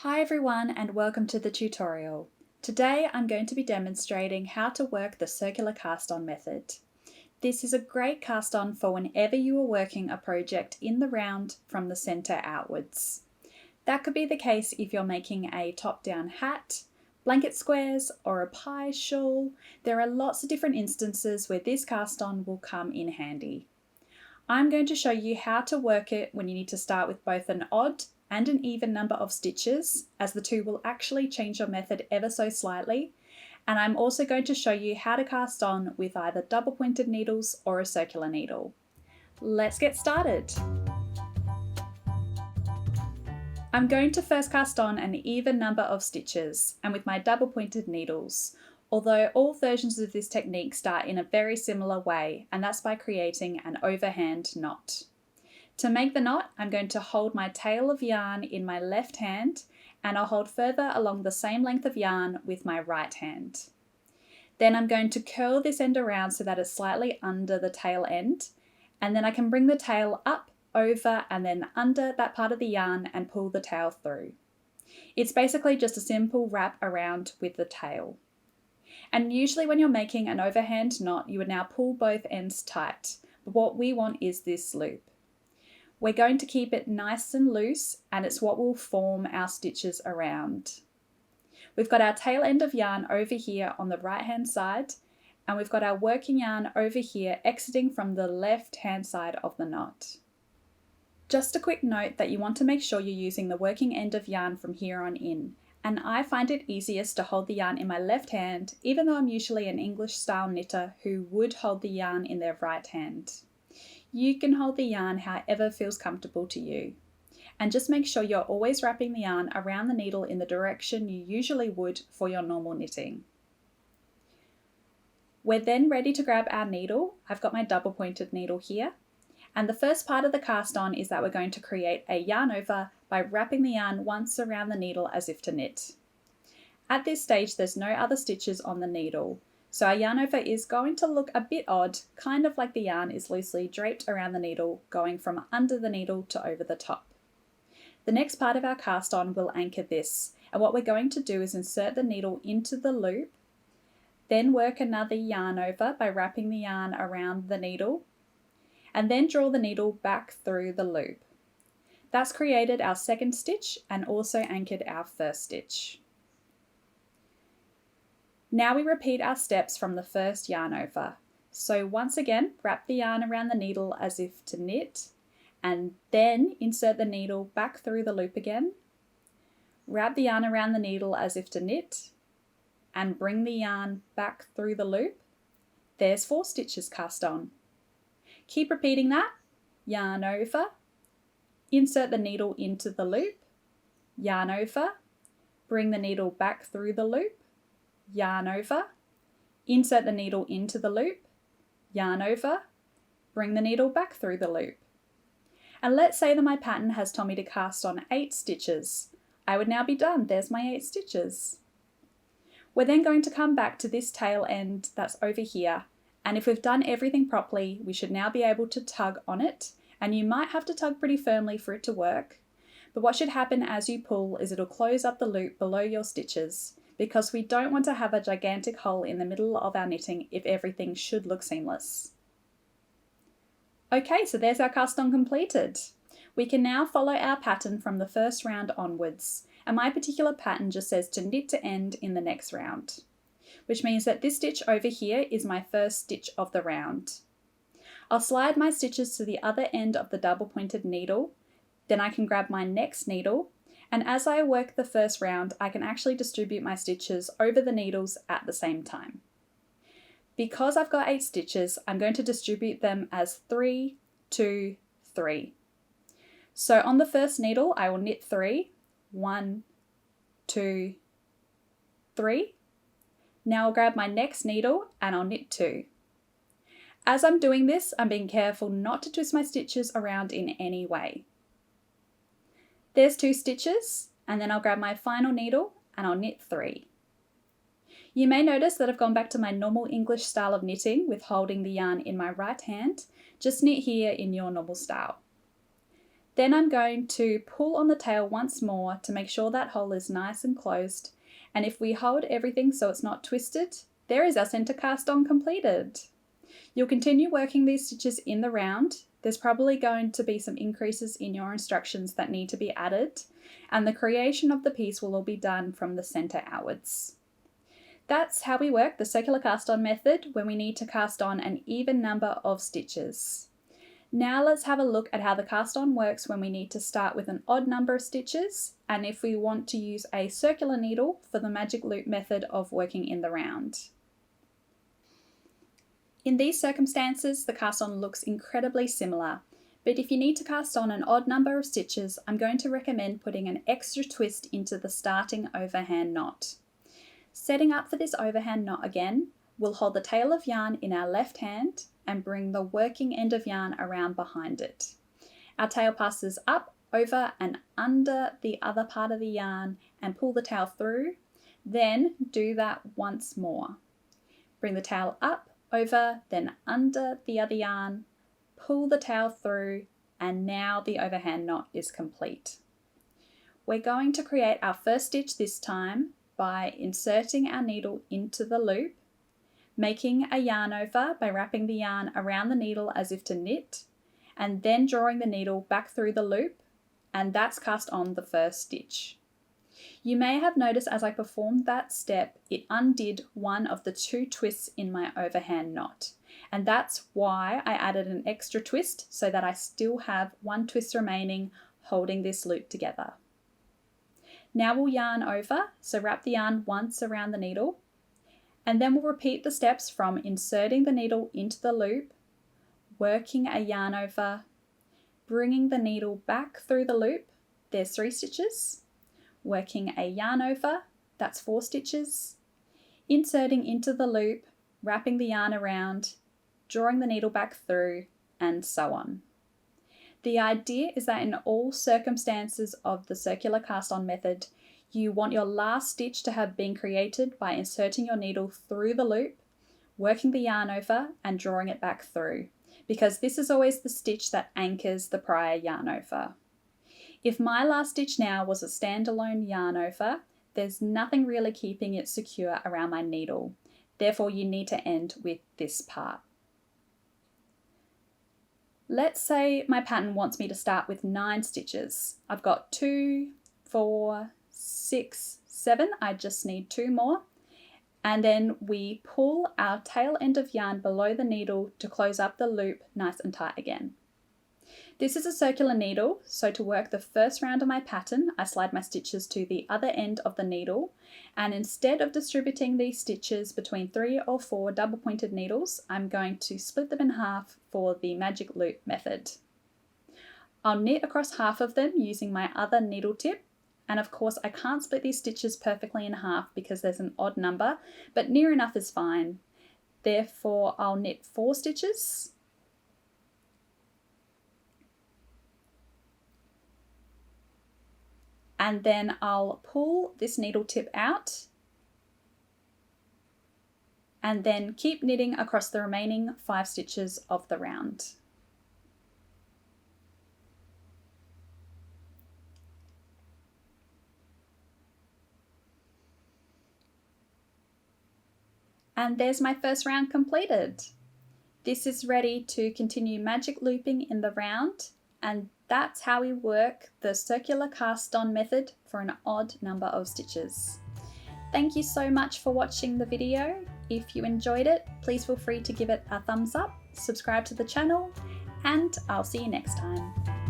Hi everyone and welcome to the tutorial. Today I'm going to be demonstrating how to work the circular cast-on method. This is a great cast-on for whenever you are working a project in the round from the centre outwards. That could be the case if you're making a top-down hat, blanket squares or a pie shawl. There are lots of different instances where this cast-on will come in handy. I'm going to show you how to work it when you need to start with both an odd and an even number of stitches, as the two will actually change your method ever so slightly. And I'm also going to show you how to cast on with either double pointed needles or a circular needle. Let's get started. I'm going to first cast on an even number of stitches and with my double pointed needles, although all versions of this technique start in a very similar way, and that's by creating an overhand knot. To make the knot, I'm going to hold my tail of yarn in my left hand and I'll hold further along the same length of yarn with my right hand. Then I'm going to curl this end around so that it's slightly under the tail end, and then I can bring the tail up, over and then under that part of the yarn and pull the tail through. It's basically just a simple wrap around with the tail. And usually when you're making an overhand knot, you would now pull both ends tight, but what we want is this loop. We're going to keep it nice and loose, and it's what will form our stitches around. We've got our tail end of yarn over here on the right hand side, and we've got our working yarn over here exiting from the left hand side of the knot. Just a quick note that you want to make sure you're using the working end of yarn from here on in, and I find it easiest to hold the yarn in my left hand, even though I'm usually an English style knitter who would hold the yarn in their right hand. You can hold the yarn however feels comfortable to you. And just make sure you're always wrapping the yarn around the needle in the direction you usually would for your normal knitting. We're then ready to grab our needle. I've got my double pointed needle here. And the first part of the cast on is that we're going to create a yarn over by wrapping the yarn once around the needle as if to knit. At this stage, there's no other stitches on the needle. So our yarn over is going to look a bit odd, kind of like the yarn is loosely draped around the needle, going from under the needle to over the top. The next part of our cast on will anchor this, and what we're going to do is insert the needle into the loop, then work another yarn over by wrapping the yarn around the needle, and then draw the needle back through the loop. That's created our second stitch and also anchored our first stitch. Now we repeat our steps from the first yarn over. So once again, wrap the yarn around the needle as if to knit, and then insert the needle back through the loop again. Wrap the yarn around the needle as if to knit, and bring the yarn back through the loop. There's 4 stitches cast on. Keep repeating that. Yarn over, insert the needle into the loop, yarn over, bring the needle back through the loop, yarn over, insert the needle into the loop, yarn over, bring the needle back through the loop. And let's say that my pattern has told me to cast on 8 stitches. I would now be done. There's my 8 stitches. We're then going to come back to this tail end that's over here, and if we've done everything properly, we should now be able to tug on it, and you might have to tug pretty firmly for it to work. But what should happen as you pull is it'll close up the loop below your stitches, because we don't want to have a gigantic hole in the middle of our knitting if everything should look seamless. Okay, so there's our cast on completed. We can now follow our pattern from the first round onwards, and my particular pattern just says to knit to end in the next round, which means that this stitch over here is my first stitch of the round. I'll slide my stitches to the other end of the double pointed needle, then I can grab my next needle, and as I work the first round, I can actually distribute my stitches over the needles at the same time. Because I've got 8 stitches, I'm going to distribute them as 3, 2, 3. So on the first needle, I will knit 3, 1, 2, 3. Now I'll grab my next needle and I'll knit 2. As I'm doing this, I'm being careful not to twist my stitches around in any way. There's 2 stitches, and then I'll grab my final needle and I'll knit 3. You may notice that I've gone back to my normal English style of knitting with holding the yarn in my right hand. Just knit here in your normal style. Then I'm going to pull on the tail once more to make sure that hole is nice and closed. And if we hold everything so it's not twisted, there is our center cast on completed. You'll continue working these stitches in the round. There's probably going to be some increases in your instructions that need to be added, and the creation of the piece will all be done from the center outwards. That's how we work the circular cast on method when we need to cast on an even number of stitches. Now let's have a look at how the cast on works when we need to start with an odd number of stitches, and if we want to use a circular needle for the magic loop method of working in the round. In these circumstances, the cast on looks incredibly similar, but if you need to cast on an odd number of stitches, I'm going to recommend putting an extra twist into the starting overhand knot. Setting up for this overhand knot again, we'll hold the tail of yarn in our left hand and bring the working end of yarn around behind it. Our tail passes up, over and under the other part of the yarn and pull the tail through, then do that once more. Bring the tail up, over, then under the other yarn, pull the tail through, and now the overhand knot is complete. We're going to create our first stitch this time by inserting our needle into the loop, making a yarn over by wrapping the yarn around the needle as if to knit, and then drawing the needle back through the loop, and that's cast on the first stitch. You may have noticed as I performed that step, it undid one of the two twists in my overhand knot, and that's why I added an extra twist so that I still have one twist remaining holding this loop together. Now we'll yarn over, so wrap the yarn once around the needle, and then we'll repeat the steps from inserting the needle into the loop, working a yarn over, bringing the needle back through the loop, there's 3 stitches, working a yarn over, that's 4 stitches, inserting into the loop, wrapping the yarn around, drawing the needle back through, and so on. The idea is that in all circumstances of the circular cast on method, you want your last stitch to have been created by inserting your needle through the loop, working the yarn over and drawing it back through, because this is always the stitch that anchors the prior yarn over. If my last stitch now was a standalone yarn over, there's nothing really keeping it secure around my needle. Therefore, you need to end with this part. Let's say my pattern wants me to start with 9 stitches. I've got 2, 4, 6, 7. I just need 2 more. And then we pull our tail end of yarn below the needle to close up the loop nice and tight again. This is a circular needle, so to work the first round of my pattern, I slide my stitches to the other end of the needle, and instead of distributing these stitches between 3 or 4 double pointed needles, I'm going to split them in half for the magic loop method. I'll knit across half of them using my other needle tip, and of course I can't split these stitches perfectly in half because there's an odd number, but near enough is fine. Therefore I'll knit 4 stitches, and then I'll pull this needle tip out and then keep knitting across the remaining 5 stitches of the round. And there's my first round completed. This is ready to continue magic looping in the round, and that's how we work the circular cast on method for an odd number of stitches. Thank you so much for watching the video. If you enjoyed it, please feel free to give it a thumbs up, subscribe to the channel, and I'll see you next time.